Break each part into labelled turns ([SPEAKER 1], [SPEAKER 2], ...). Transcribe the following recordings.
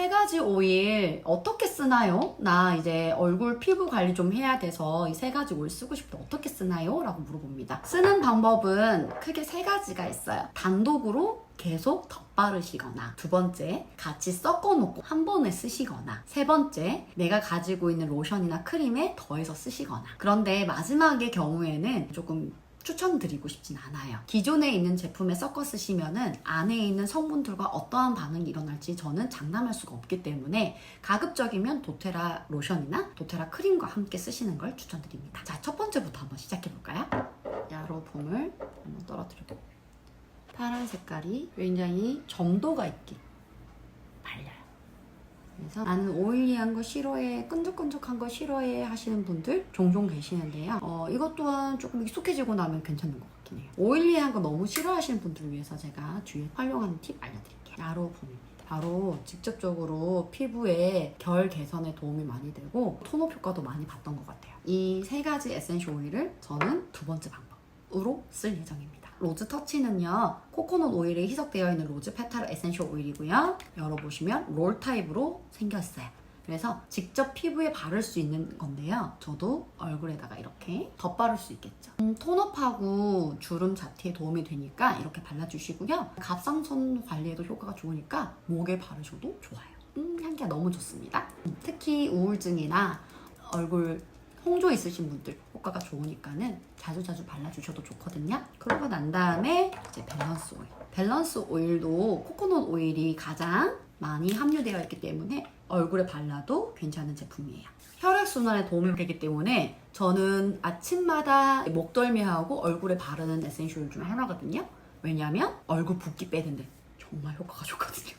[SPEAKER 1] 세 가지 오일 어떻게 쓰나요? 나 이제 얼굴 피부 관리 좀 해야 돼서 이 세 가지 오일 쓰고 싶다. 어떻게 쓰나요? 라고 물어봅니다. 쓰는 방법은 크게 세 가지가 있어요. 단독으로 계속 덧바르시거나, 두 번째 같이 섞어놓고 한 번에 쓰시거나, 세 번째 내가 가지고 있는 로션이나 크림에 더해서 쓰시거나. 그런데 마지막의 경우에는 조금 추천드리고 싶진 않아요. 기존에 있는 제품에 섞어 쓰시면은 안에 있는 성분들과 어떠한 반응이 일어날지 저는 장담할 수가 없기 때문에 가급적이면 도테라 로션이나 도테라 크림과 함께 쓰시는 걸 추천드립니다. 자, 첫 번째부터 한번 시작해 볼까요? 야로폼을 한번 떨어뜨리고, 파란 색깔이 굉장히 점도가 있게 발려요. 그래서 나는 오일리한 거 싫어해, 끈적끈적한 거 싫어해 하시는 분들 종종 계시는데요. 이것 또한 조금 익숙해지고 나면 괜찮은 것 같긴 해요. 오일리한 거 너무 싫어하시는 분들을 위해서 제가 뒤에 활용하는 팁 알려드릴게요. 야로폼입니다. 바로 직접적으로 피부의 결 개선에 도움이 많이 되고 톤업 효과도 많이 봤던 것 같아요. 이 세 가지 에센셜 오일을 저는 두 번째 방법으로 쓸 예정입니다. 로즈 터치는요, 코코넛 오일에 희석되어 있는 로즈 페탈 에센셜 오일이고요. 열어보시면 롤 타입으로 생겼어요. 그래서 직접 피부에 바를 수 있는 건데요. 저도 얼굴에다가 이렇게 덧바를 수 있겠죠. 톤업하고 주름 잡티에 도움이 되니까 이렇게 발라주시고요. 갑상선 관리에도 효과가 좋으니까 목에 바르셔도 좋아요. 향기가 너무 좋습니다. 특히 우울증이나 얼굴 홍조 있으신 분들 효과가 좋으니까는 자주자주 발라주셔도 좋거든요. 그러고 난 다음에 이제 밸런스 오일. 밸런스 오일도 코코넛 오일이 가장 많이 함유되어 있기 때문에 얼굴에 발라도 괜찮은 제품이에요. 혈액순환에 도움이 되기 때문에 저는 아침마다 목덜미하고 얼굴에 바르는 에센셜 오일 중에 하나거든요. 왜냐하면 얼굴 붓기 빼는데 정말 효과가 좋거든요.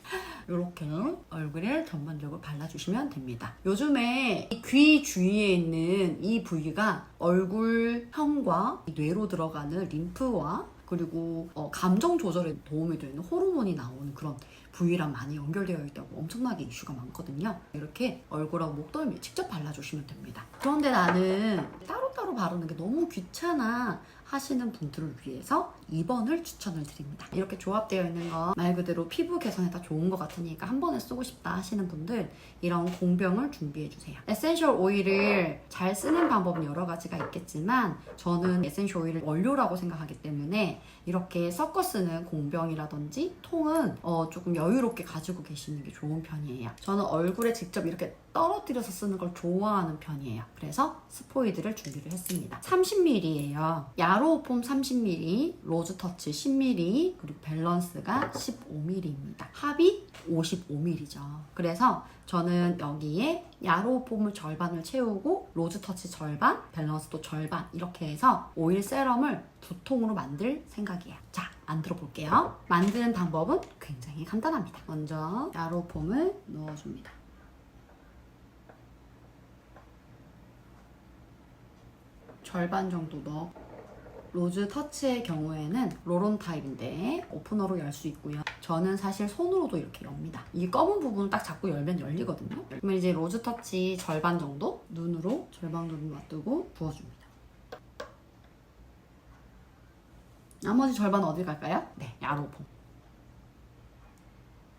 [SPEAKER 1] 이렇게 얼굴에 전반적으로 발라주시면 됩니다. 요즘에 귀 주위에 있는 이 부위가 얼굴형과 뇌로 들어가는 림프와 그리고 감정 조절에 도움이 되는 호르몬이 나오는 그런 부위랑 많이 연결되어 있다고 엄청나게 이슈가 많거든요. 이렇게 얼굴하고 목덜미에 직접 발라주시면 됩니다. 그런데 나는 따로따로 바르는 게 너무 귀찮아 하시는 분들을 위해서 2번을 추천을 드립니다. 이렇게 조합되어 있는 거 말 그대로 피부 개선에 다 좋은 것 같으니까 한 번에 쓰고 싶다 하시는 분들 이런 공병을 준비해 주세요. 에센셜 오일을 잘 쓰는 방법은 여러 가지가 있겠지만 저는 에센셜 오일을 원료라고 생각하기 때문에 이렇게 섞어 쓰는 공병이라든지 통은 조금 여유롭게 가지고 계시는 게 좋은 편이에요. 저는 얼굴에 직접 이렇게 떨어뜨려서 쓰는 걸 좋아하는 편이에요. 그래서 스포이드를 준비를 했습니다. 30ml예요. 야로폼 30ml, 로즈터치 10ml, 그리고 밸런스가 15ml입니다. 합이 55ml죠. 그래서 저는 여기에 야로폼을 절반을 채우고 로즈터치 절반, 밸런스도 절반 이렇게 해서 오일 세럼을 2통으로 만들 생각이에요. 자, 만들어 볼게요. 만드는 방법은 굉장히 간단합니다. 먼저 야로폼을 넣어줍니다. 절반 정도 넣어. 로즈 터치의 경우에는 롤온 타입인데 오프너로 열 수 있고요. 저는 사실 손으로도 이렇게 엽니다. 이 검은 부분을 딱 잡고 열면 열리거든요. 그러면 이제 로즈 터치 절반 정도 눈으로 절반 정도 놔두고 부어줍니다. 나머지 절반 어디 갈까요? 네, 야로폼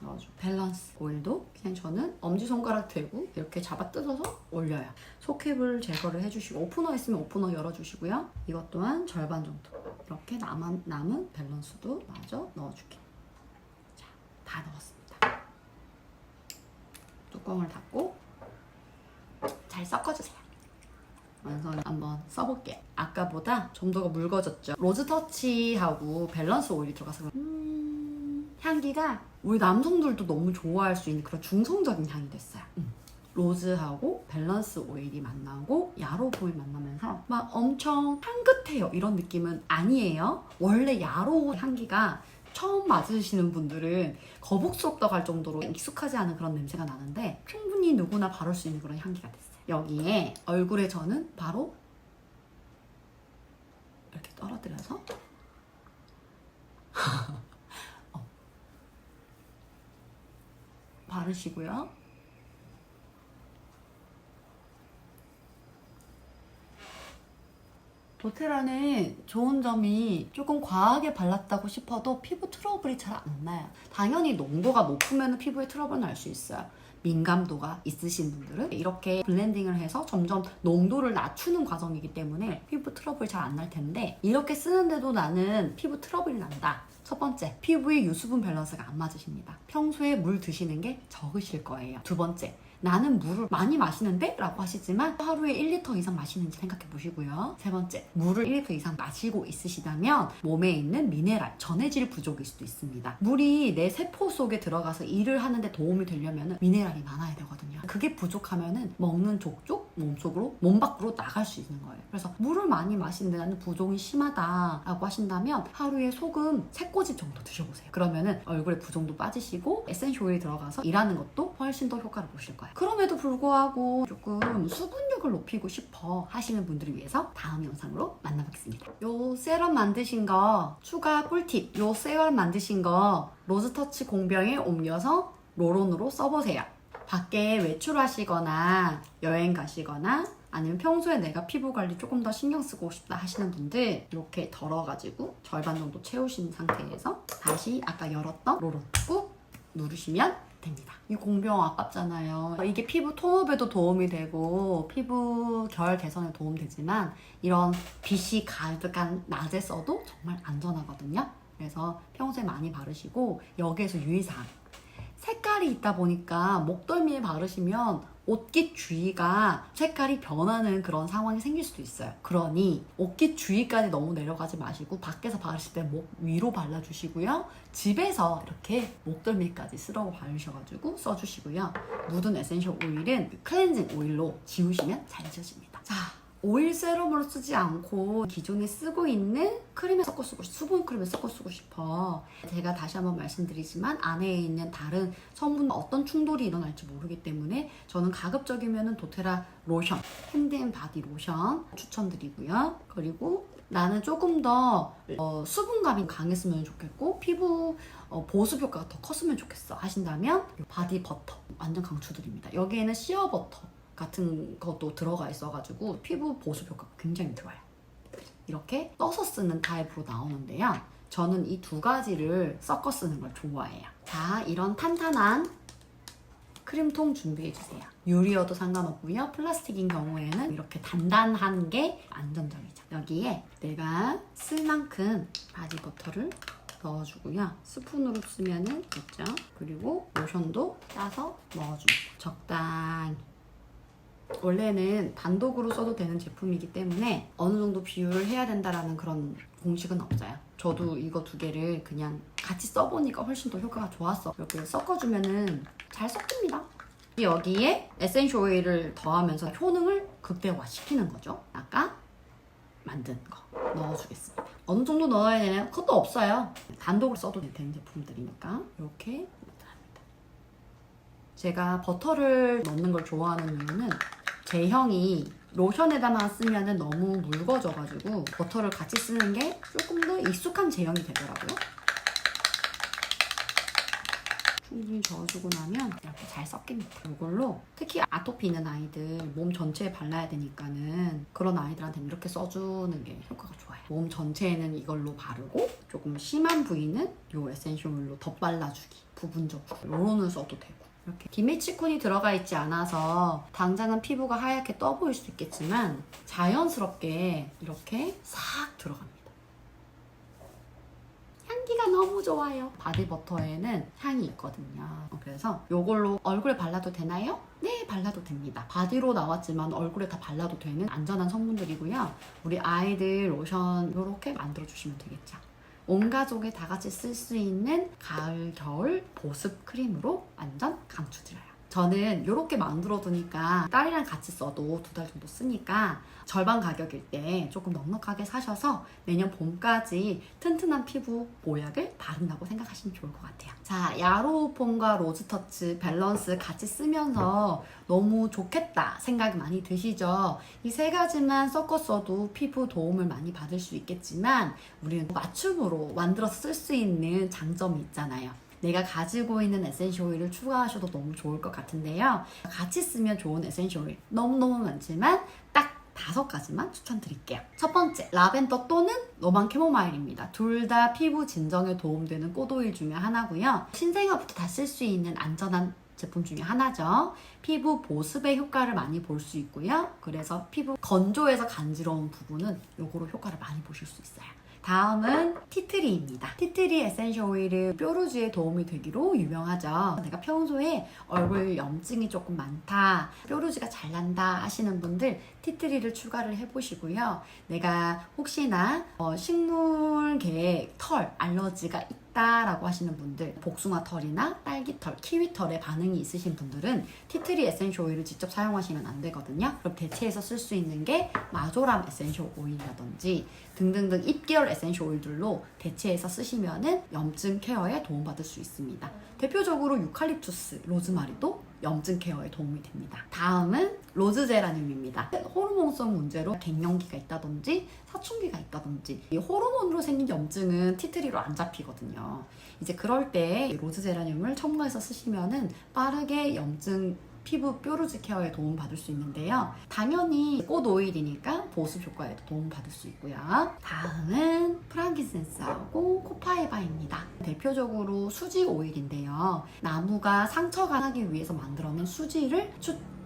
[SPEAKER 1] 넣어줘. 밸런스 오일도 그냥 저는 엄지손가락 대고 이렇게 잡아 뜯어서 올려요. 속캡을 제거를 해주시고 오프너 있으면 오프너 열어주시고요. 이것 또한 절반 정도 이렇게 남은 밸런스도 마저 넣어줄게요. 자, 다 넣었습니다. 뚜껑을 닫고 잘 섞어주세요. 완성 한번 써볼게요. 아까보다 좀 더 묽어졌죠? 로즈 터치하고 밸런스 오일이 들어가서 향기가 우리 남성들도 너무 좋아할 수 있는 그런 중성적인 향이 됐어요. 로즈하고 밸런스 오일이 만나고 야로폼이 만나면서 막 엄청 향긋해요 이런 느낌은 아니에요. 원래 야로 향기가 처음 맡으시는 분들은 거북스럽다고 할 정도로 익숙하지 않은 그런 냄새가 나는데 충분히 누구나 바를 수 있는 그런 향기가 됐어요. 여기에 얼굴에 저는 바로 이렇게 떨어뜨려서 바르시고요. 도테라는 좋은 점이 조금 과하게 발랐다고 싶어도 피부 트러블이 잘 안 나요. 당연히 농도가 높으면 피부에 트러블 날 수 있어요. 민감도가 있으신 분들은 이렇게 블렌딩을 해서 점점 농도를 낮추는 과정이기 때문에 피부 트러블이 잘 안 날 텐데, 이렇게 쓰는데도 나는 피부 트러블이 난다. 첫 번째, 피부의 유수분 밸런스가 안 맞으십니다. 평소에 물 드시는 게 적으실 거예요. 두 번째, 나는 물을 많이 마시는데? 라고 하시지만 하루에 1리터 이상 마시는지 생각해 보시고요. 세 번째, 물을 1리터 이상 마시고 있으시다면 몸에 있는 미네랄, 전해질 부족일 수도 있습니다. 물이 내 세포 속에 들어가서 일을 하는데 도움이 되려면 미네랄이 많아야 되거든요. 그게 부족하면 먹는 족족 몸속으로, 몸 밖으로 나갈 수 있는 거예요. 그래서 물을 많이 마시는데 나는 부종이 심하다 라고 하신다면 하루에 소금 3꼬집 정도 드셔보세요. 그러면은 얼굴에 부종도 빠지시고 에센셜 오일이 들어가서 일하는 것도 훨씬 더 효과를 보실 거예요. 그럼에도 불구하고 조금 수분력을 높이고 싶어 하시는 분들을 위해서 다음 영상으로 만나보겠습니다. 요 세럼 만드신 거 추가 꿀팁, 요 세럼 만드신 거 로즈터치 공병에 옮겨서 롤온으로 써보세요. 밖에 외출하시거나 여행 가시거나 아니면 평소에 내가 피부 관리 조금 더 신경 쓰고 싶다 하시는 분들, 이렇게 덜어가지고 절반 정도 채우신 상태에서 다시 아까 열었던 롤온 꾹 누르시면 됩니다. 이 공병 아깝잖아요. 이게 피부 톤업에도 도움이 되고 피부 결 개선에 도움되지만 이런 빛이 가득한 낮에 써도 정말 안전하거든요. 그래서 평소에 많이 바르시고, 여기에서 유의사항, 색깔이 있다 보니까 목덜미에 바르시면 옷깃 주위가 색깔이 변하는 그런 상황이 생길 수도 있어요. 그러니 옷깃 주위까지 너무 내려가지 마시고 밖에서 바르실 때 목 위로 발라주시고요. 집에서 이렇게 목덜미까지 쓸어 바르셔가지고 써주시고요. 묻은 에센셜 오일은 클렌징 오일로 지우시면 잘 지워집니다. 자, 오일 세럼으로 쓰지 않고 기존에 쓰고 있는 크림에 섞어 쓰고, 수분 크림에 섞어 쓰고 싶어. 제가 다시 한번 말씀드리지만 안에 있는 다른 성분과 어떤 충돌이 일어날지 모르기 때문에 저는 가급적이면 도테라 로션, 핸드앤바디 로션 추천드리고요. 그리고 나는 조금 더 수분감이 강했으면 좋겠고 피부 보습 효과가 더 컸으면 좋겠어 하신다면 바디 버터 완전 강추드립니다. 여기에는 시어 버터 같은 것도 들어가 있어가지고 피부 보습 효과가 굉장히 좋아요. 이렇게 써서 쓰는 타입으로 나오는데요. 저는 이 두 가지를 섞어 쓰는 걸 좋아해요. 자, 이런 탄탄한 크림통 준비해주세요. 유리여도 상관없고요. 플라스틱인 경우에는 이렇게 단단한 게 안전적이죠. 여기에 내가 쓸 만큼 바디버터를 넣어주고요. 스푼으로 쓰면은 됐죠. 그리고 로션도 짜서 넣어줍니다. 적당히. 원래는 단독으로 써도 되는 제품이기 때문에 어느 정도 비율을 해야 된다라는 그런 공식은 없어요. 저도 이거 두 개를 그냥 같이 써보니까 훨씬 더 효과가 좋았어. 이렇게 섞어주면은 잘 섞입니다. 여기에 에센셜 오일을 더하면서 효능을 극대화시키는 거죠. 아까 만든 거 넣어주겠습니다. 어느 정도 넣어야 되나요? 그것도 없어요. 단독으로 써도 되는 제품들이니까 이렇게 합니다. 제가 버터를 넣는 걸 좋아하는 이유는 제형이 로션에다만 쓰면 너무 묽어져가지고 버터를 같이 쓰는 게 조금 더 익숙한 제형이 되더라고요. 충분히 저어주고 나면 이렇게 잘 섞입니다. 이걸로 특히 아토피 있는 아이들 몸 전체에 발라야 되니까는 그런 아이들한테는 이렇게 써주는 게 효과가 좋아요. 몸 전체에는 이걸로 바르고 조금 심한 부위는 이 에센셜 오일로 덧발라주기, 부분적으로 롤온을 써도 되고. 이렇게 디메치콘이 들어가 있지 않아서 당장은 피부가 하얗게 떠 보일 수 있겠지만 자연스럽게 이렇게 싹 들어갑니다. 향기가 너무 좋아요. 바디버터에는 향이 있거든요. 그래서 이걸로 얼굴에 발라도 되나요? 네, 발라도 됩니다. 바디로 나왔지만 얼굴에 다 발라도 되는 안전한 성분들이고요. 우리 아이들 로션 이렇게 만들어주시면 되겠죠. 온 가족이 다 같이 쓸 수 있는 가을, 겨울 보습 크림으로 완전 강추드려요. 저는 이렇게 만들어 두니까 딸이랑 같이 써도 2달 정도 쓰니까 절반 가격일 때 조금 넉넉하게 사셔서 내년 봄까지 튼튼한 피부 보약을 바른다고 생각하시면 좋을 것 같아요. 자, 야로우폼과 로즈터치 밸런스 같이 쓰면서 너무 좋겠다 생각이 많이 드시죠? 이 세 가지만 섞어 써도 피부 도움을 많이 받을 수 있겠지만 우리는 맞춤으로 만들어서 쓸 수 있는 장점이 있잖아요. 내가 가지고 있는 에센셜 오일을 추가하셔도 너무 좋을 것 같은데요. 같이 쓰면 좋은 에센셜 오일 너무너무 많지만 딱 5가지만 추천드릴게요. 첫 번째, 라벤더 또는 로망 캐모마일입니다. 둘 다 피부 진정에 도움되는 꽃오일 중에 하나고요. 신생아부터 다 쓸 수 있는 안전한 제품 중에 하나죠. 피부 보습의 효과를 많이 볼 수 있고요. 그래서 피부 건조해서 간지러운 부분은 요거로 효과를 많이 보실 수 있어요. 다음은 티트리입니다. 티트리 에센셜 오일은 뾰루지에 도움이 되기로 유명하죠. 내가 평소에 얼굴 염증이 조금 많다, 뾰루지가 잘 난다 하시는 분들 티트리를 추가를 해보시고요. 내가 혹시나 식물계 털 알러지가 있다라고 하시는 분들, 복숭아 털이나 딸기 털, 키위 털에 반응이 있으신 분들은 티트리 에센셜 오일을 직접 사용하시면 안 되거든요. 그럼 대체해서 쓸 수 있는 게 마조람 에센셜 오일이라든지 등등등 잎계열 에센셜 오일들로 대체해서 쓰시면은 염증 케어에 도움받을 수 있습니다. 대표적으로 유칼립투스, 로즈마리도 염증 케어에 도움이 됩니다. 다음은 로즈제라늄입니다. 호르몬성 문제로 갱년기가 있다든지 사춘기가 있다든지 이 호르몬으로 생긴 염증은 티트리로 안 잡히거든요. 이제 그럴 때 로즈제라늄을 첨가해서 쓰시면은 빠르게 염증 피부 뾰루지 케어에 도움받을 수 있는데요. 당연히 꽃 오일이니까 보습 효과에도 도움받을 수 있고요. 다음은 프랑kin센스하고 코파이바입니다. 대표적으로 수지 오일인데요. 나무가 상처가 나기 위해서 만들어낸 수지를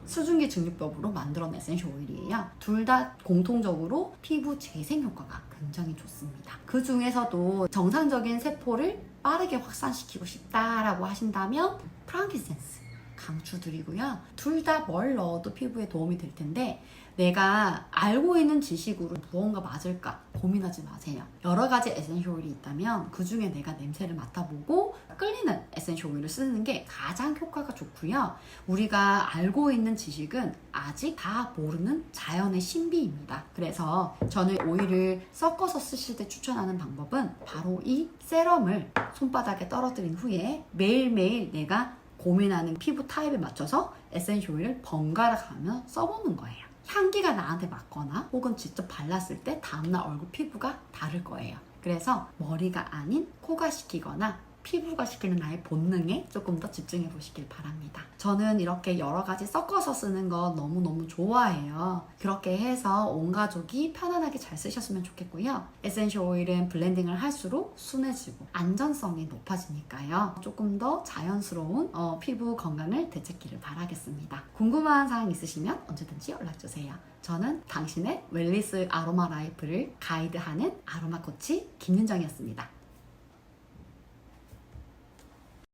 [SPEAKER 1] 수증기 증류법으로 만들어낸 에센셜 오일이에요. 둘 다 공통적으로 피부 재생 효과가 굉장히 좋습니다. 그 중에서도 정상적인 세포를 빠르게 확산시키고 싶다라고 하신다면 프랑kin센스 강추드리고요. 둘 다 뭘 넣어도 피부에 도움이 될 텐데 내가 알고 있는 지식으로 무언가 맞을까 고민하지 마세요. 여러 가지 에센셜 오일이 있다면 그 중에 내가 냄새를 맡아보고 끌리는 에센셜 오일을 쓰는 게 가장 효과가 좋고요. 우리가 알고 있는 지식은 아직 다 모르는 자연의 신비입니다. 그래서 저는 오일을 섞어서 쓰실 때 추천하는 방법은 바로 이 세럼을 손바닥에 떨어뜨린 후에 매일매일 내가 고민하는 피부 타입에 맞춰서 에센셜 오일을 번갈아 가며 써보는 거예요. 향기가 나한테 맞거나 혹은 직접 발랐을 때 다음날 얼굴 피부가 다를 거예요. 그래서 머리가 아닌 코가 시키거나 피부가 시키는 나의 본능에 조금 더 집중해 보시길 바랍니다. 저는 이렇게 여러 가지 섞어서 쓰는 거 너무너무 좋아해요. 그렇게 해서 온 가족이 편안하게 잘 쓰셨으면 좋겠고요. 에센셜 오일은 블렌딩을 할수록 순해지고 안전성이 높아지니까요. 조금 더 자연스러운 피부 건강을 되찾기를 바라겠습니다. 궁금한 사항 있으시면 언제든지 연락주세요. 저는 당신의 웰니스 아로마 라이프를 가이드하는 아로마 코치 김윤정이었습니다.